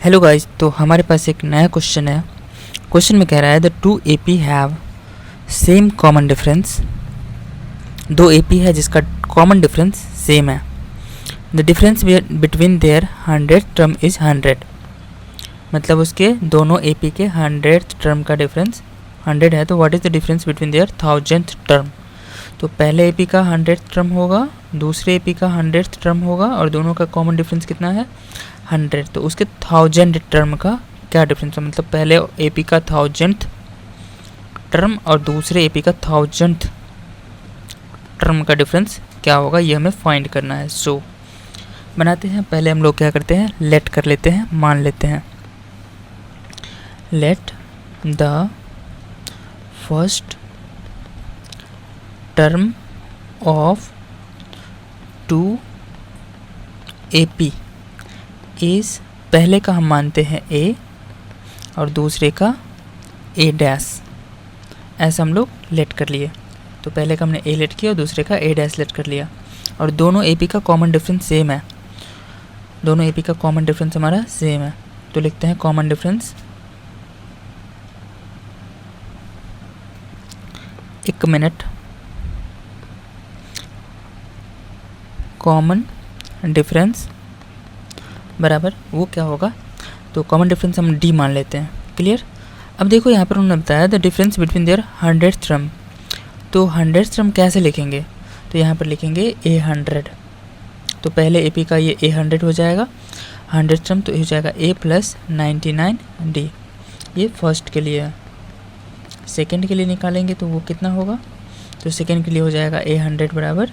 Hello guys, तो हमारे पास एक नया क्वेश्चन है। क्वेश्चन में कह रहा है the two AP have same common difference. दो एपी है जिसका कॉमन डिफरेंस सेम है। The difference between their 100th term is 100। मतलब उसके दोनों एपी के 100th टर्म का डिफरेंस 100 है। तो what is the difference between their 1000th term. तो पहले एपी का 100th टर्म होगा, दूसरे एपी का 100th टर्म होगा और दोनों का कॉमन डिफरेंस कितना है 100। तो उसके 1000th टर्म का क्या डिफरेंस है, मतलब पहले एपी का 1000th टर्म और दूसरे एपी का 1000th टर्म का डिफरेंस क्या होगा, ये हमें फाइंड करना है। सो बनाते हैं। पहले हम लोग क्या करते हैं, लेट कर लेते हैं, मान लेते हैं। Let the first term of two AP is, पहले का हम मानते हैं ए और दूसरे का ए डैश। ऐसा हम लोग लेट कर लिए। तो पहले का हमने ए लेट किया और दूसरे का ए डैश लेट कर लिया। और दोनों एपी का कॉमन डिफरेंस सेम है। दोनों एपी का कॉमन डिफरेंस हमारा सेम है। तो लिखते हैं कॉमन डिफरेंस, एक मिनट, कॉमन डिफरेंस बराबर वो क्या होगा, तो कॉमन डिफरेंस हम डी मान लेते हैं। क्लियर। अब देखो यहाँ पर उन्होंने बताया the difference between their 100th term. तो 100th टर्म कैसे लिखेंगे, तो यहाँ पर लिखेंगे A100। तो पहले एपी का ये A100 हो जाएगा 100th टर्म, तो हो जाएगा A + 99D। ये फर्स्ट के लिए है। सेकेंड के लिए निकालेंगे तो वो कितना होगा, तो सेकेंड के लिए हो जाएगा A100 बराबर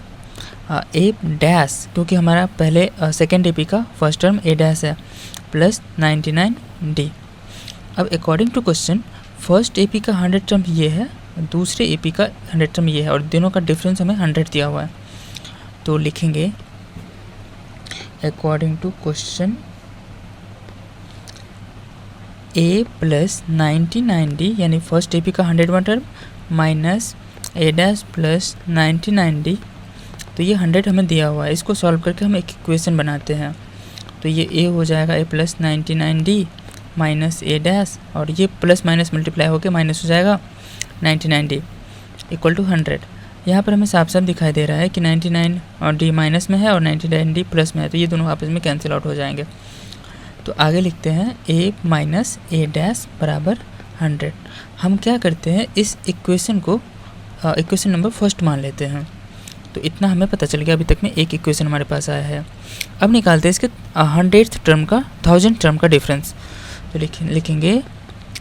ए डैश, क्योंकि हमारा पहले सेकेंड एपी का फर्स्ट टर्म ए डैश है, + 99D। अब according to question first AP का 100 टर्म ये है, दूसरे एपी का 100 टर्म ये है और दोनों का डिफरेंस हमें 100 दिया हुआ है। तो लिखेंगे according to question A + 99D, यानी फर्स्ट एपी का 101 टर्म माइनस ए डैश + 99D। तो ये 100 हमें दिया हुआ है। इसको सॉल्व करके हम एक इक्वेशन बनाते हैं। तो ये ए हो जाएगा A + 99D minus A dash, और ये प्लस माइनस मल्टीप्लाई होकर माइनस हो जाएगा 99D = 100। यहाँ पर हमें साफ साफ दिखाई दे रहा है कि 99 और D माइनस में है और 99D प्लस में है, तो ये दोनों आपस में कैंसिल आउट हो जाएंगे। तो आगे लिखते हैं A - A डैश बराबर 100। हम क्या करते हैं, इस इक्वेशन को इक्वेशन नंबर फर्स्ट मान लेते हैं। तो इतना हमें पता चल गया। अभी तक में एक इक्वेशन हमारे पास आया है। अब निकालते हैं इसके 100th टर्म का 1000th टर्म का डिफरेंस। तो लिखेंगे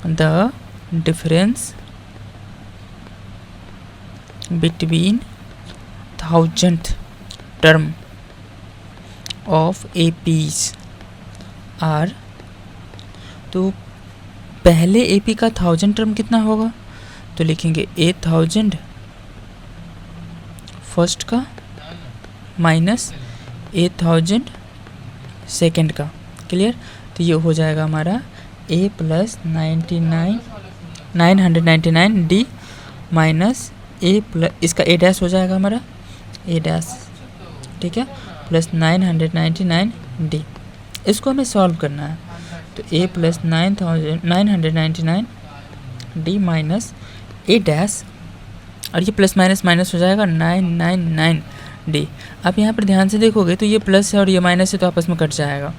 the difference between 1000th term of APs are. तो पहले एपी का 1000 टर्म कितना होगा, तो लिखेंगे 1000 फर्स्ट का माइनस 8000 सेकेंड का। क्लियर। तो ये हो जाएगा हमारा A + 999D माइनस A + इसका A डैश हो जाएगा हमारा A डैश, ठीक है, + 999D। इसको हमें सॉल्व करना है। तो A + 999D minus A dash, और ये प्लस माइनस माइनस हो जाएगा 999D। आप यहाँ पर ध्यान से देखोगे तो ये प्लस है और ये माइनस है, तो आपस में कट जाएगा।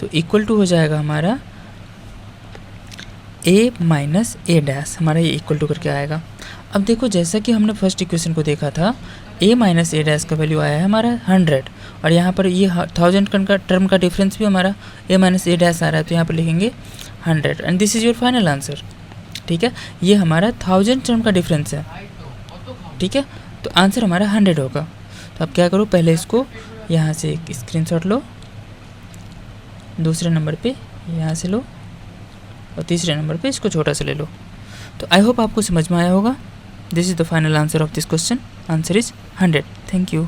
तो इक्वल टू हो जाएगा हमारा A - A डैश, हमारा ये इक्वल टू करके आएगा। अब देखो जैसा कि हमने फर्स्ट इक्वेशन को देखा था, A - A डैश का वैल्यू आया है हमारा 100, और यहाँ पर ये 1000 का टर्म का डिफरेंस भी हमारा A - A डैश आ रहा है। तो यहाँ पर लिखेंगे 100 and this is your final answer. ठीक है, ये हमारा 1000 टर्म का डिफरेंस है। ठीक है, तो आंसर हमारा 100 होगा। तो अब क्या करो, पहले इसको यहाँ से एक स्क्रीनशॉट लो, दूसरे नंबर पे यहाँ से लो, और तीसरे नंबर पे इसको छोटा सा ले लो। तो आई होप आपको समझ में आया होगा। This is the final answer of this question. Answer is 100। Thank you.